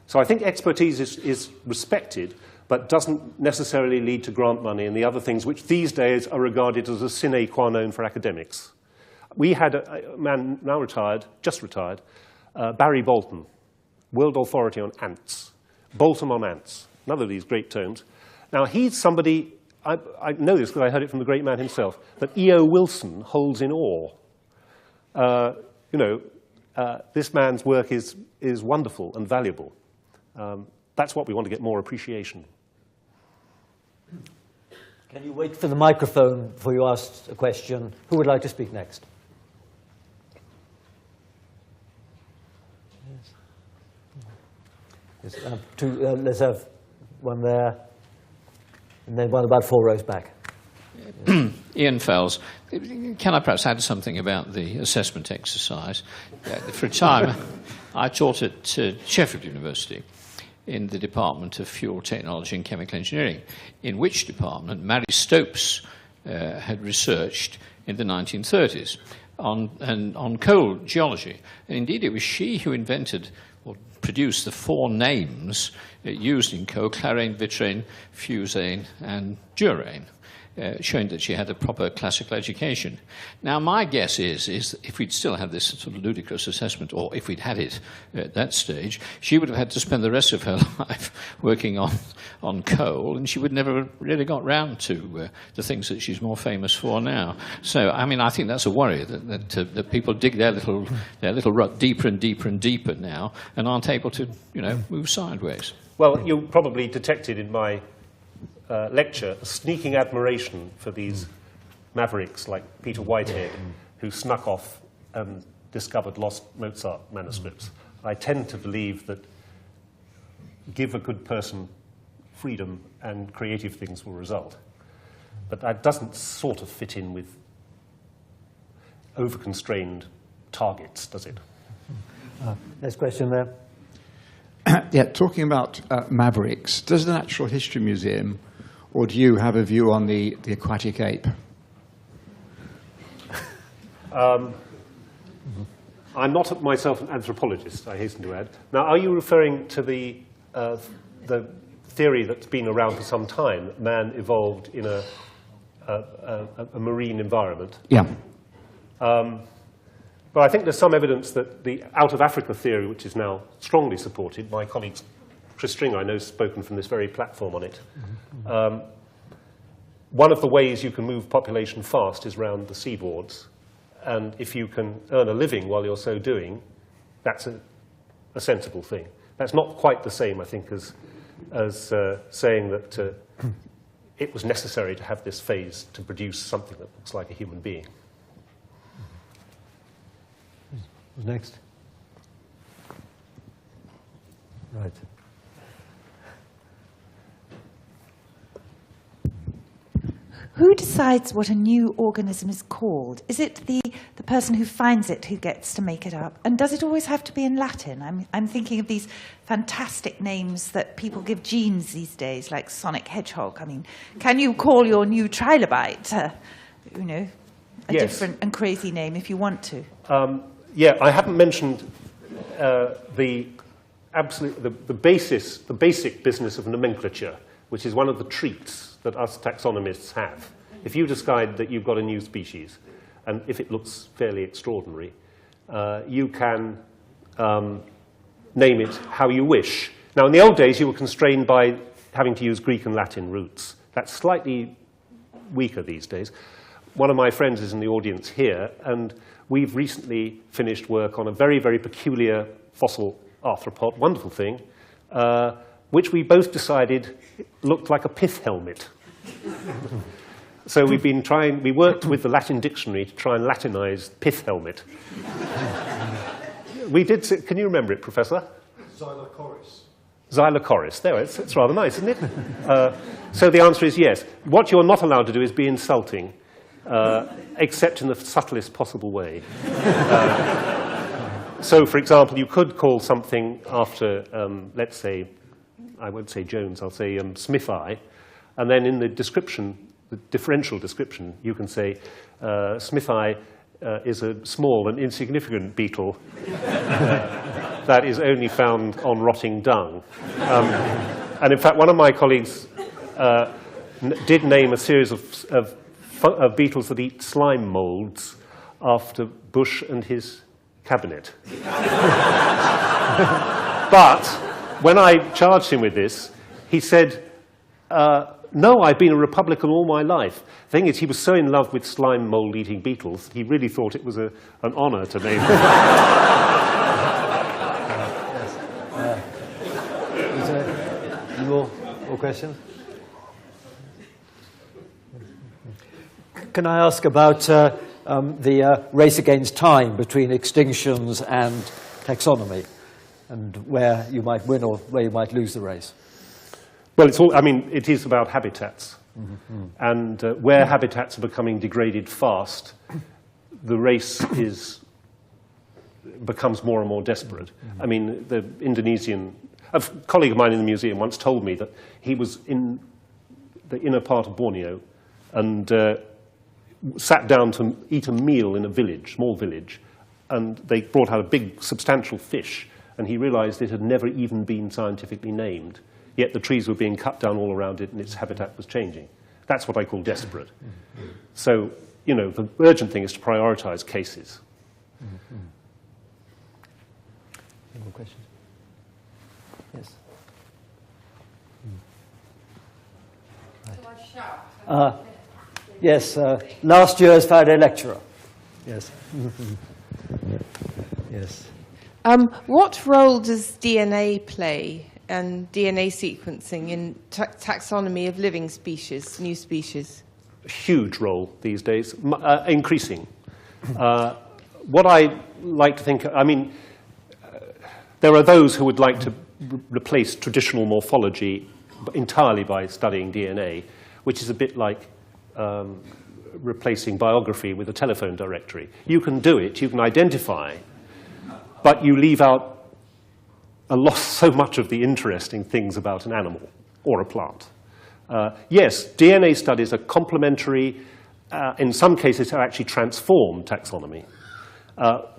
So I think expertise is respected, but doesn't necessarily lead to grant money and the other things which these days are regarded as a sine qua non for academics. We had a man now retired, just retired, Barry Bolton, World Authority on Ants, Bolton on Ants, another of these great tomes. Now he's somebody, I know this because I heard it from the great man himself, that E.O. Wilson holds in awe. This man's work is wonderful and valuable. That's what we want to get more appreciation. Can you wait for the microphone before you ask a question? Who would like to speak next? Yes. Let's have one there, and then one about 4 rows back. Ian Fells. Can I perhaps add something about the assessment exercise? For a time, I taught at Sheffield University in the Department of Fuel Technology and Chemical Engineering, in which department Mary Stopes had researched in the 1930s on coal geology. And indeed, it was she who invented or produced the 4 names used in coal: clarane, vitrane, fusane, and durane. Showing that she had a proper classical education. Now, my guess is if we'd still had this sort of ludicrous assessment, or if we'd had it at that stage, she would have had to spend the rest of her life working on coal, and she would never really got round to the things that she's more famous for now. So, I mean, I think that's a worry, that people dig their little rut deeper and deeper and deeper now, and aren't able to, move sideways. Well, you probably detected in my lecture a sneaking admiration for these mavericks like Peter Whitehead, who snuck off and discovered lost Mozart manuscripts. I tend to believe that give a good person freedom and creative things will result. But that doesn't sort of fit in with over-constrained targets, does it? Next question there. Yeah, talking about mavericks, does the Natural History Museum, or do you have a view on the aquatic ape? I'm not myself an anthropologist, I hasten to add. Now, are you referring to the theory that's been around for some time, that man evolved in a marine environment? Yeah. But I think there's some evidence that the out-of-Africa theory, which is now strongly supported, my colleague Chris String, I know, has spoken from this very platform on it. One of the ways you can move population fast is around the seaboards. And if you can earn a living while you're so doing, that's a sensible thing. That's not quite the same, I think, as saying that it was necessary to have this phase to produce something that looks like a human being. Who's next? Right. Who decides what a new organism is called? Is it the person who finds it who gets to make it up? And does it always have to be in Latin? I'm thinking of these fantastic names that people give genes these days, like Sonic Hedgehog. I mean, can you call your new trilobite, a Yes. different and crazy name if you want to? Yeah, I haven't mentioned the basic business of nomenclature, which is one of the treats that us taxonomists have. If you decide that you've got a new species, and if it looks fairly extraordinary, you can name it how you wish. Now, in the old days, you were constrained by having to use Greek and Latin roots. That's slightly weaker these days. One of my friends is in the audience here, and we've recently finished work on a very, very peculiar fossil arthropod, wonderful thing, which we both decided looked like a pith helmet. So we worked with the Latin dictionary to try and Latinize pith helmet. Can you remember it, Professor? Xylocoris. Xylocoris. There, it's rather nice, isn't it? So the answer is yes. What you're not allowed to do is be insulting, except in the subtlest possible way. So, for example, you could call something after, let's say, I won't say Jones, I'll say Smithi, and then in the description, the differential description, you can say Smithi is a small and insignificant beetle that is only found on rotting dung. And in fact, one of my colleagues did name a series of beetles that eat slime molds after Bush and his cabinet. But when I charged him with this, he said, no, I've been a Republican all my life. The thing is, he was so in love with slime mold-eating beetles, he really thought it was an honor to name them. Any more questions? Can I ask about the race against time between extinctions and taxonomy, and where you might win or where you might lose the race? Well, it is about habitats. Mm-hmm. And where habitats are becoming degraded fast, the race becomes more and more desperate. Mm-hmm. I mean, a colleague of mine in the museum once told me that he was in the inner part of Borneo and sat down to eat a meal in a village, small village, and they brought out a big, substantial fish, and he realized it had never even been scientifically named. Yet the trees were being cut down all around it and its habitat was changing. That's what I call desperate. Mm-hmm. So, the urgent thing is to prioritize cases. Mm-hmm. Any more questions? Yes. Yes, last year's Faraday Lecturer. Yes. Yes. What role does DNA play and DNA sequencing in taxonomy of living species, new species? A huge role these days, increasing. What I like to think, there are those who would like to replace traditional morphology entirely by studying DNA, which is a bit like replacing biography with a telephone directory. You can do it, you can identify, but you leave out so much of the interesting things about an animal or a plant. Yes, DNA studies are complementary. In some cases, have actually transformed taxonomy.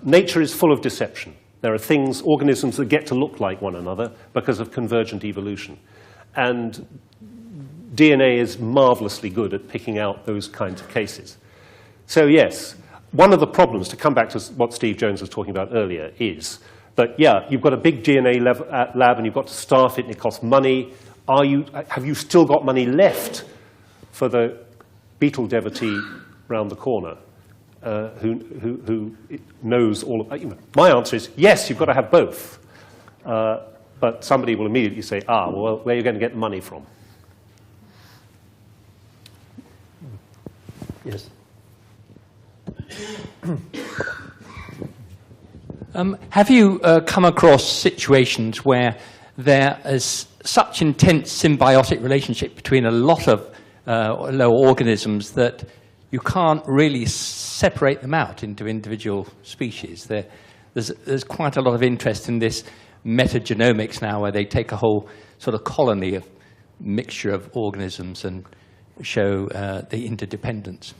Nature is full of deception. There are organisms that get to look like one another because of convergent evolution. And DNA is marvelously good at picking out those kinds of cases. So yes, one of the problems, to come back to what Steve Jones was talking about earlier, is that, you've got a big DNA lab and you've got to staff it and it costs money. Have you still got money left for the beetle devotee round the corner who knows all of My answer is, yes, you've got to have both. But somebody will immediately say, well, where are you going to get the money from? Yes. Have you come across situations where there is such intense symbiotic relationship between a lot of lower organisms that you can't really separate them out into individual species? There's quite a lot of interest in this metagenomics now, where they take a whole sort of colony of mixture of organisms and show the interdependence.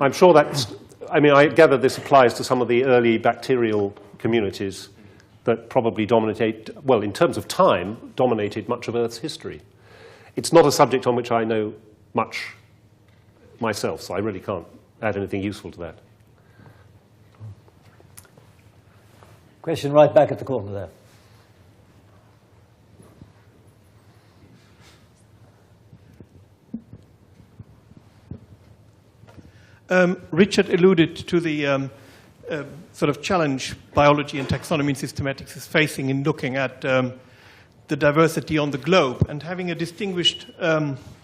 I'm sure I gather this applies to some of the early bacterial communities that probably in terms of time, dominated much of Earth's history. It's not a subject on which I know much myself, so I really can't add anything useful to that. Question right back at the corner there. Richard alluded to the sort of challenge biology and taxonomy and systematics is facing in looking at the diversity on the globe. And having a distinguished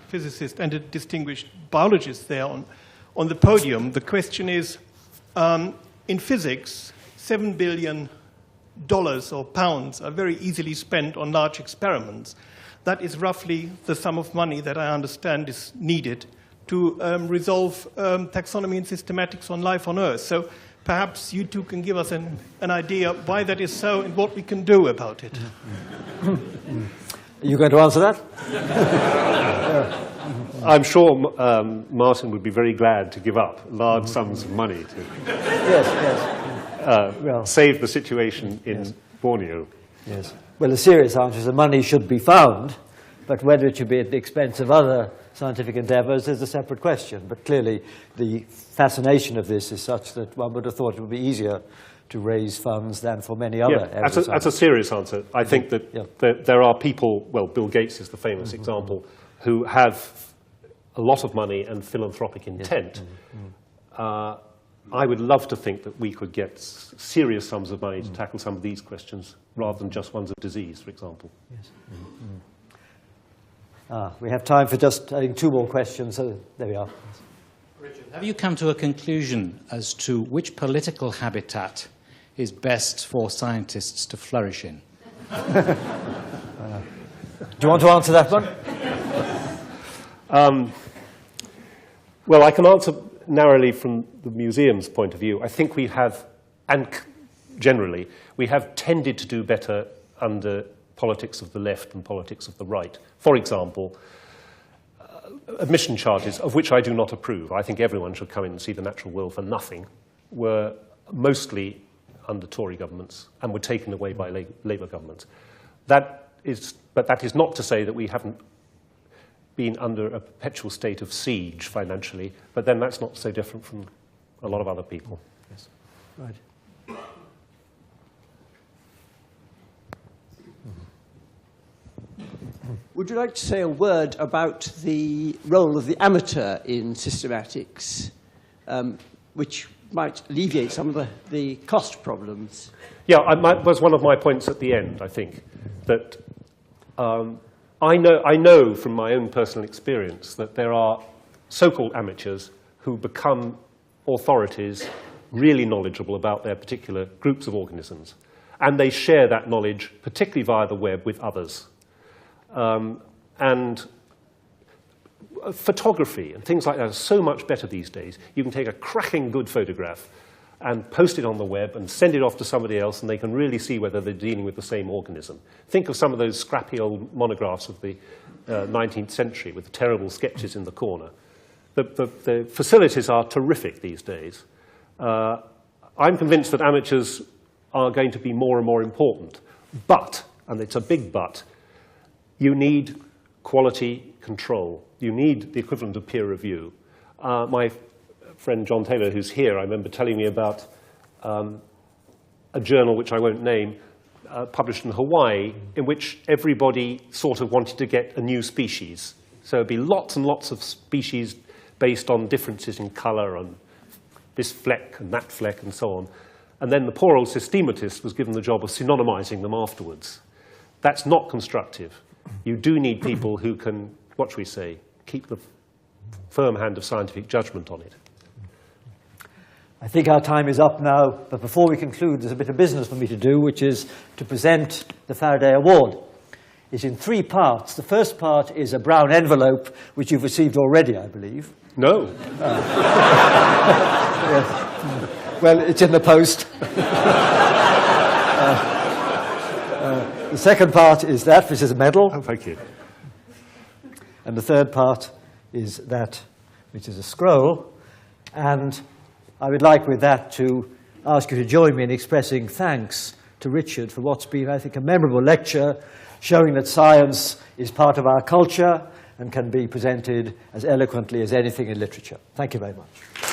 physicist and a distinguished biologist there on the podium, the question is, in physics, $7 billion or pounds are very easily spent on large experiments. That is roughly the sum of money that I understand is needed to resolve taxonomy and systematics on life on Earth. So perhaps you two can give us an idea why that is so and what we can do about it. Are you going to answer that? I'm sure Martin would be very glad to give up large sums of money to save the situation in Borneo. Yes. Well, the serious answer is the money should be found, but whether it should be at the expense of other scientific endeavours is a separate question. But clearly, the fascination of this is such that one would have thought it would be easier to raise funds than for many other areas. That's a serious answer. I think that there are people, well, Bill Gates is the famous example, who have a lot of money and philanthropic intent. I would love to think that we could get serious sums of money to tackle some of these questions rather than just ones of disease, for example. Yes. We have time for just two more questions. So there we are. Richard, have you come to a conclusion as to which political habitat is best for scientists to flourish in? Do you want to answer that one? Well, I can answer narrowly from the museum's point of view. I think we have, and generally, we have tended to do better under politics of the left and politics of the right. For example, admission charges, of which I do not approve, I think everyone should come in and see the natural world for nothing, were mostly under Tory governments and were taken away by Labour governments. But that is not to say that we haven't been under a perpetual state of siege financially, but then that's not so different from a lot of other people. Yes. Right. Would you like to say a word about the role of the amateur in systematics, which might alleviate some of the cost problems? Yeah, was one of my points at the end, I think, that I know from my own personal experience that there are so-called amateurs who become authorities really knowledgeable about their particular groups of organisms. And they share that knowledge, particularly via the web, with others. And photography and things like that are so much better these days. You can take a cracking good photograph and post it on the web and send it off to somebody else, and they can really see whether they're dealing with the same organism. Think of some of those scrappy old monographs of the 19th century with the terrible sketches in the corner. The facilities are terrific these days. I'm convinced that amateurs are going to be more and more important. But, and it's a big but, you need quality control. You need the equivalent of peer review. My friend John Taylor, who's here, I remember telling me about a journal which I won't name, published in Hawaii, in which everybody sort of wanted to get a new species. So there'd be lots and lots of species based on differences in color and this fleck and that fleck and so on. And then the poor old systematist was given the job of synonymizing them afterwards. That's not constructive. You do need people who can, what shall we say, keep the firm hand of scientific judgment on it. I think our time is up now, but before we conclude, there's a bit of business for me to do, which is to present the Faraday Award. It's in 3 parts. The first part is a brown envelope, which you've received already, I believe. No. Yes. Well, it's in the post. The second part is that, which is a medal. Oh, thank you. And the third part is that, which is a scroll. And I would like with that to ask you to join me in expressing thanks to Richard for what's been, I think, a memorable lecture, showing that science is part of our culture and can be presented as eloquently as anything in literature. Thank you very much.